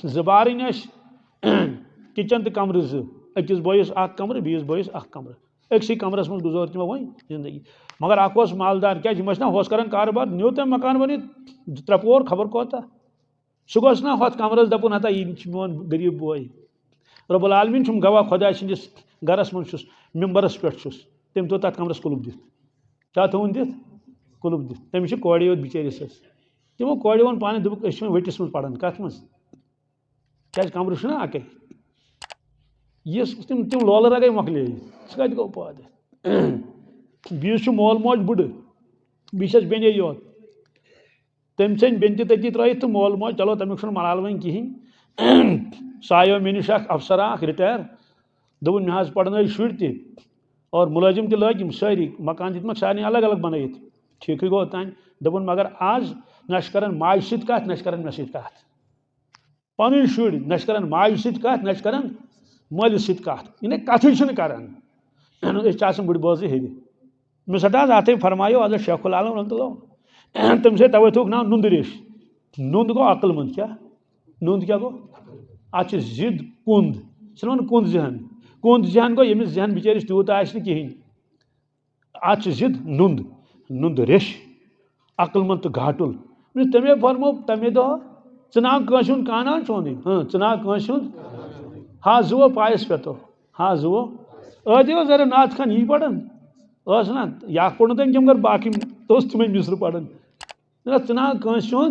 जबारन kitchen तो कमर अकिस boys कमर बीस boys कमर अक्सी कमरस मज गुजार तमो वो जिंदगी मगर अख मालदार क्या होस कर कारोबार न्यू तम मकान बन 3 पोर खबर कोता सह गोस ना हथ कमरस दपुन हता यह मोन गरीब बोय रब्बुल आलमीन गवाह खुदा सदिस गरस मज मिम्बरस पे तम तो तथ कमरस कुलुप दित क्या थोन दित कुलुप दित तमिस कोड़े योत बिचारिस तमो कोड़े वो पाने दोप वटिस मज पढ़ान कत मज क्या कमर ना अके तम लोलर अगे मकले सह कत गो पाद बीस मोल मोज बुढ़ बीस बेने योत तम सन बेन तती त्रत तो मोल मोज चलो तमिक मलाल वन कहें सह आयो मे निश अफसर रिटायर दोपन मे पढ़न शुर और मुलाजिम तो लग सारी मकान दितमक सारे अलग अलग बनत ठीक गो तान दोपन मगर आज न कर माज सत कत न कर मे सत कत पन शुर न कर माज सत कत न कर मालिस सत कत इन कथ कर बुढ़ बोज हेर मिस अत फरमायो अद शेखुल आलम तम से तवे थोक नाव नुंद रेश नुंद गो अक्लमंद क्या नुंद क्या गो अत जिद कुंद वन कुंद जहन गो यमिस जहन बिचारिस तूत कहें अत जिद नुंद नुंद रेश अक्लमंद तो घाटुल तमे फरमो तमे दह नाव कंस काना चोन नाव कंस हाँ जुओ पायस पे तो हाँ जुओ दिव जरा नाथ खान यही पढ़न ना या पढ़ तम मगर बाकी तो तुम मिस्र पढ़न नाव कंस चोन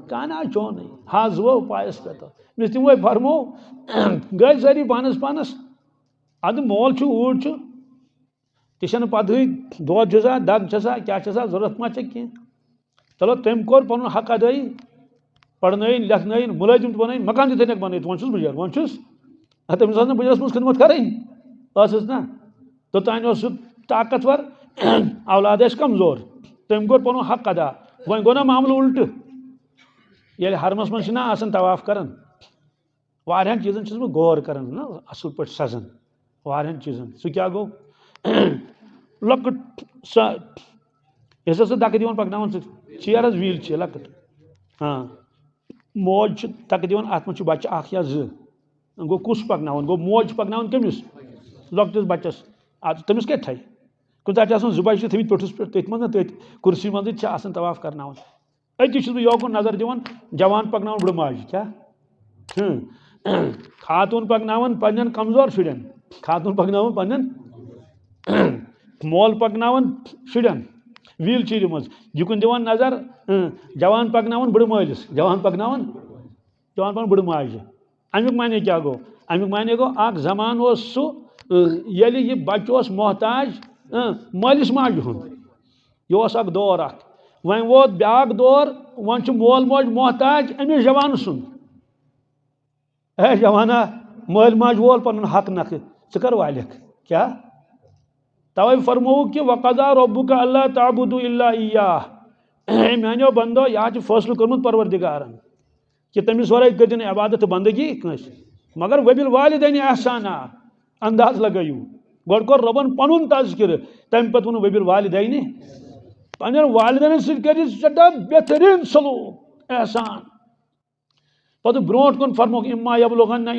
काना चोन हाँ जुओ पायस पे तो मिस तमो फरमो गई सारी पानस पानस अद मोल ऊट तन पदे दोद दग क्या जरूरत मा कह चलो तम कोर पन हक अदाई पढ़न लिखन मुलाजिम बन मकान तक बन वन बजार वन तमिस बजरस मज खिदमत कर ना तोतान सह ताकतवर औलाद कमजोर तम कोर पन हक अदा वो गो ना मामल उल्ट ये हरमस मज तवाफ कर वारियान चीजन बह गौर कर ना असल पे सजन वारियान चीजन सह क्या गो लकट सह दक दिवन पकन चेयर व्हील चेयर लकट हाँ मौज तक दिवन अत मज बच्चे अख या गो कुस पकन गो मौज पकन कमिस लकटिस बच्चस तमिस क्या थी कुछ जु बच्चे थमित पेठुस पे तथ मज तथ कुर्सी मज तवाफ कर अति बह योकुन नजर दिवन जवान पकन बुढ़ माज क्या खातून पकन पन्न कमजोर शुरन खातून पकन पन्न मोल पकन शुरन व्हील चेयर मज युकन दिवन नजर जवान पकन बुढ़ मालिस जवान पकन बुढ़ माज अमुक माने क्या गो अमुक माने गो जमान सह ये बच्च मोहताज मालिस माज यह दौर वन वोत ब्या दौर वन मोल मोज मोहताज अमिस जवान सुन है जवाना मल माज वोल पन हक नख कर वालिक क्या तवे फरमो कि वक़ज़ा रब्बुका अल्ला ताबुदु इल्ला इय्याह मानो बंदो यह फैसला कर्मुत परवरदिगारन कि तमिस वराय करिन इबादत बंदगी कस मगर वबिल वालिदैन एहसाना अंदाज लगायू गोड कोर रबन पनुन तज़किर तम पत वन वबिल वालिदैन पन वालिदैन सि करि सदा बेहतरीन सलूक एहसान पद ब्रोट कुन फरमो इम्मा यबलुगन्ना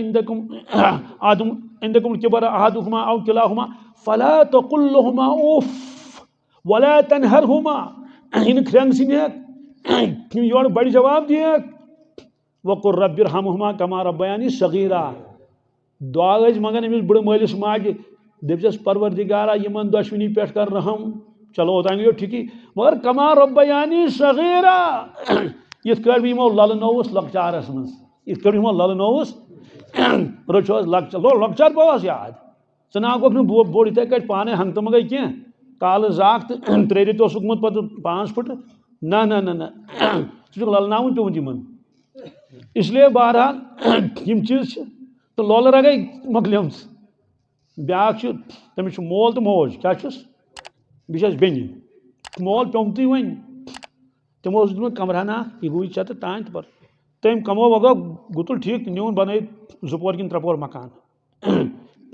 इंदकुम किबर अहदुहुमा औ किलाहुमा फला तकुल लहुमा उफ वला तनहरहुमा इन ख्रंग सिनेक योर बड़ी जवाब दिए वकुर रब्बिरहमुहुमा कमा रब्बयानी सगीरा दुआ मंगन अमिस बुढ़ मालिस माज दपस परवरदिगारा यमन दुश्मनी पे कर रहम चलो ओतान गो ठीक मगर कमा रब्बयानी सगीरा इत यमो ललनोस लकचारस मज इत यमो ललनोस रोचोस लकचार पवस याद ना गोक बोड़ इथे कट पाने हंगतम गई कह काल जाक तो 3 रेत उगमुत पे 5 फुट ना ना ना ना सह ललनावन पेमुत यमन इसलिए बहरहाल यम चीज तो लोलर गई मकलियम ब्या तमिस मोल तो मौज क्या बिस बेन मोल पेमुत वन तमो दुत कमराना यह गई छत तान पर तम कमो वगो गुतुल ठीक न्यून बन 2 पोर कि 3 पोर मकान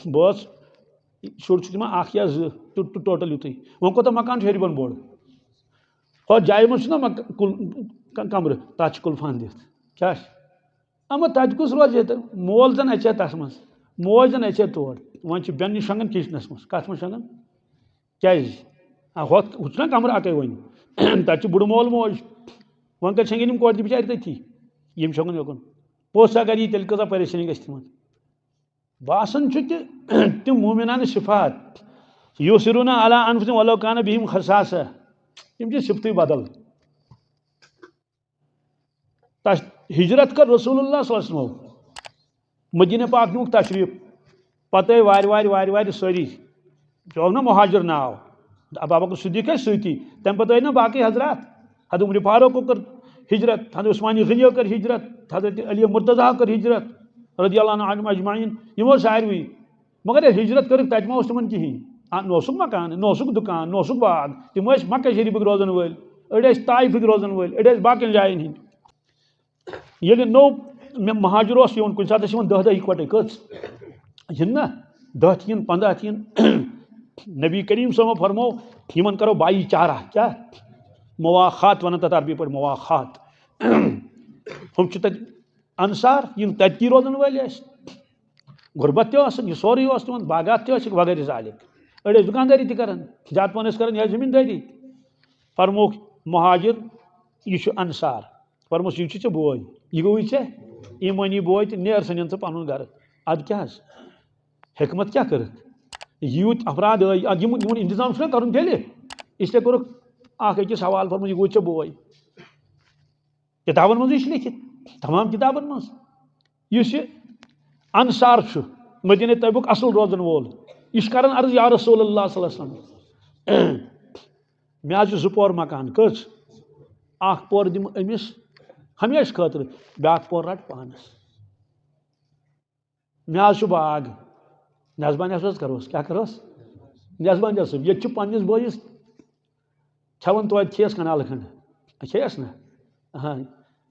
बस शुर तम या 2 टोटल युत वो कोता मकान हेर बन बोड़ हो जाय मज ना कमर तथ कुल्फान दिख क्या अमा तत कुस रोजे तो मोल जन अचे तस मज मोज जन अचे तोड़ वन बेन शंगन किचनस मज कत मज शंगन क्या हुना कमर अके वन तत बुड़ मोल मोज वन कत शंगन कोर बिचार तथी यम शंगन योकुन पोस अगर यह तेल कजा परेशानी गस तिमन बासन तिम मोमिनान सिफात युसिरुना अला अनफुसिहिम वलौ काना बिहिम खसासा तिम सिफत बदल हिजरत कर रसूलुल्लाह सल्लल्लाहु अलैहि वसल्लम मदीना पाक नुक तशरीफ पते वार सारी चो ना मुहाजिर नाव अबू बकर सिद्दीक सती तम पते ना बाकी हजरात हजरत उमर फारूक कर हिजरत हजरत उस्मान गनी कर हिजरत हजरत अली मुर्तज़ा कर हिजरत रज़ियल्लाहु अन्हुम अजमाइन यमो सारवी मगर हिजरत कर तत मा तमन कहीं नोसुक मकान नोसुक दुकान नोसुक बाग तम मक्का शरीफ रोजन वल अड़ ताइफ रोजन वल अड़ बाकी जायन हिंद ये नो मे महाजिर कुन सात 10 इकवटे कच ना 10 थीन 15 थीन नबी करीम सल्लल्लाहु अलैहि वसल्लम फरमो यमन करो बाई चारा क्या मवाखात वन तथ अरबी पर मवाखात हम तत अंसार यम तत्की रोजन वल गुरबत यह सोरे तम बागात वगैरह जालिक अड़ दुकानदारी तक ज्यादा पन कर जमींदारी फरमोक महाजिर यह अंसार फरमोस यह चे बोय यह गई चे ईमानी बोय तो नेर सन पन गर अद क्या हिकमत क्या कर यूत अफराद इंतजाम कर इसलिए कोर अकिस हवाल फरमो यह गई चे बोय किताबन मज लिखित तमाम किताबन मज अंसार मदीना तैबुक असल रोजन वोल यह कर अर्ज या रसूलुल्लाह सल्लल्लाहु अलैहि वसल्लम मे आज जोर मकान कच अख पोर दिम अमिस हमेशा खतर ब्याक पोर रट पानस मे आज बाग मेजबान करोस क्या करोस मेजबान ये पन्निस बोइस छवन तो खेस कनाल खंड खेस ना हाँ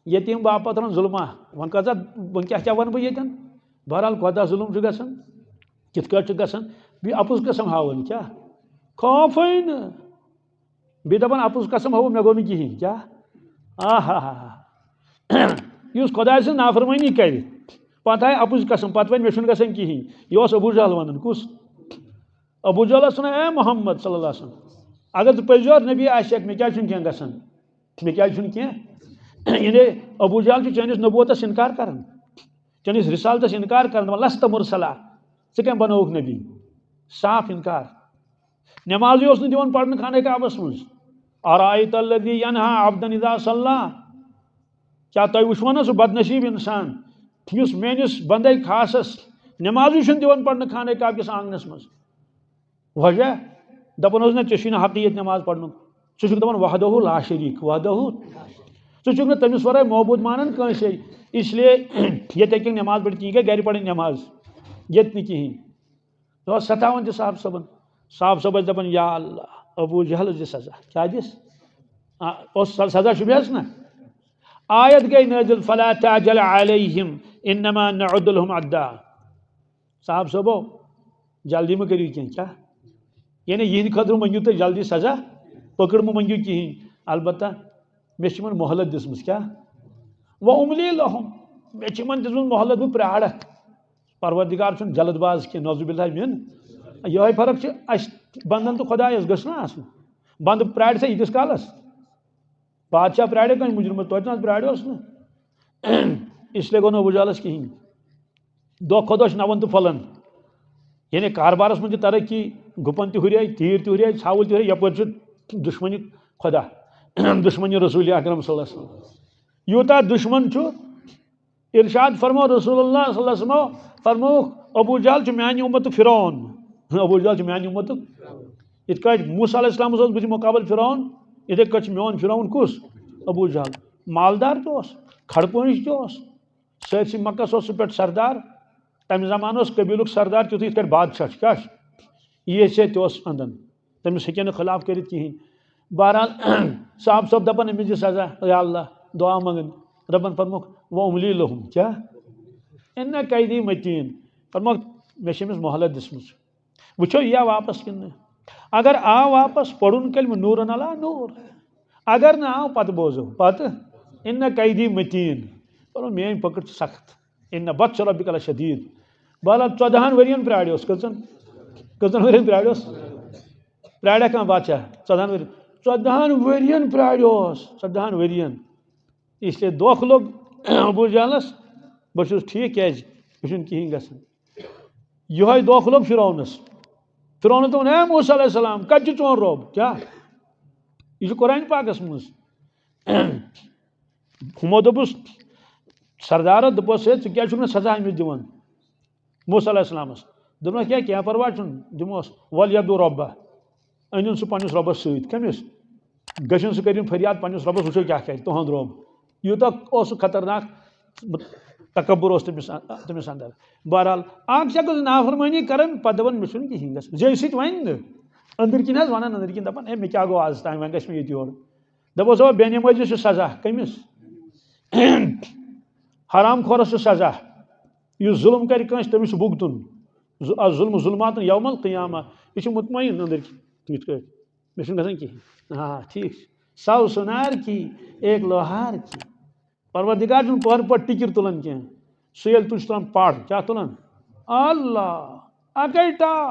यतीम बाप पतन जुल्मा वन कजा वन क्या वन बह ये बहरहाल खुदा जुल्म गसान कित गसान बी अपुज कसम हावन क्या खौफ बी दपान अपुज कसम हाव मे गो कहें क्या हा इस खुदा सं नाफरमानी कर पत आय अपुज कसम पत वन मे गसान कहें यह अबू जहल वन कुस अबू जहल वन ए मोहम्मद सल्लल्लाहु अलैहि वसल्लम अगर तू पजोर नबी आशक मे क्या क्या गसान मे क्या क्या ये अबू जहल चैनिस नबूवतस इनकार कर चैनिस रिसालतस इनकार कर लस्त मुरसला क्या बनोक नबी साफ इनकार नमाज दिवन पढ़ने खाने काबस मज अरायतल्लज़ी यनहा अब्दन इज़ा सल्ला क्या तुम वुचो ना सह बदनसीब इंसान युस मेनिस बंदे खासस नमाज दिवन पढ़ने खाने काब किस आंगनस मज वजह दपन ना चे हक ये नमाज पढ़न सह दपान वहदहु ला शरीक वहदहु सह तमिस वराय मौबूद मानन कंसे इसलिए ये नमाज पढ़ कहीं गर पढ़ नमाज ये कहें तो सतावन साहब सबन दपन या अल्लाह अबू जहल दि सजा क्या दिस सजा शुभस ना आयत गई नजिल फला ताजल अलैहिम इन्नमा नअद्दु लहुम अद्दा साहब सबो जल्दी में करियो क्या यानी यह खतर मंगू तो जल्दी सजा पकड़ मंगू कहें अलबत्ता मे मोहलत दिसमस क्या वह उमली लहुम मे दिसमस मोहलत बह प्राड़ परवरदिगार जल्दबाज कह नौजुबिल्लाह मिन यह फर्क बंदन तो खुदायस गना बंद प्राड़ से यीतिस कालस बादशाह प्राड़े कह मुजरम तो प्राड़ोस ना इसलिए गो अबू जहलस कहें दो खुद नवन तो फलन यानी कारबारस मन तरक्की गुपन तुरे तीर तुरे छावल तुरे यपर दुश्मनी खुदा दुश्मनी रसूल अकरम सल्लल्लाहु अलैहि वसल्लम यूता दुश्मन इरशाद फरमो रसूलुल्लाह सल्लल्लाहु अलैहि वसल्लम फरमो अबू जहल मान उम्मत फिरौन अबू जहल मान उम्मत इत मूसा अलैहिस्सलाम बुझ मुकाबल फिरौन इथे मोन फिरौन कुस अबू जहल मालदार खड़पोश सरसी मक्कस पे सरदार तम जमान कबीलुक सरदार तुथ इत बादशाह क्या ये से अंदन तमिस हे खिलाफ कर कहें बहरहाल साहब सब दपन अमिस सजा या अल्लाह दुआ मंगन रबन फरमुख वो उमली लहुम क्या इन कैदी मतीन फरमुख मे मोहलत दिसमस वो यह वापस कि अगर आ वापस पढ़ुन कल नूर अला नूर अगर ना आव पत बोजो पत इन कैदी मतीन पर मेन पकड़ सख्त इन बत्स रब्बिक लशदीद बहरहाल 14 वरियन प्राड़ोस कचन वरियन प्राड़ोस प्राड़ा कह बादशाह 14 वरियन प्राड़ोस 14 वरियन इसलिए दोख लोग अबू जहलस बस ठीक क्या कहें गसन यह दोख लोग फिरौनस फिरौन तो ए मूसा अलैहि सलाम कत चोन रोब क्या यह कुरान पाकस मज हमो दोपस सरदार दोपस क्या सजा अमिस दिवान मूसा अलैहि सलामस दोपन क्या परवाह दिमोस वल यदु रब्बा अनिन सह पन्निस रब्बस सत कमिस गशन सह करिन फरियाद पन्निस रब्बस वुचो क्या तुहद रब यूत खतरनाक तकबर तमिस अंदर बहरहाल आग शख्स नाफरमानी कर पे दपान मे कहें गस जे सत वन अंदर किन वन अंदर किन दपान मे क्या गो आज तान वन मे ये योर दपोस बेनमाजी सजा कमिस हराम खोरस सजा यह जुल्म कर तमिस भुगतन जुल्म जुल्मात यौमल क़ियामा यह मुतमईन अंदर मे गसान कहें हाँ ठीक सौ सुनार की एक लोहार की परवरदिगार पहर पट टिकर तुलान कह सह तुलान पाड़ क्या तुलान अल्लाह अकैटा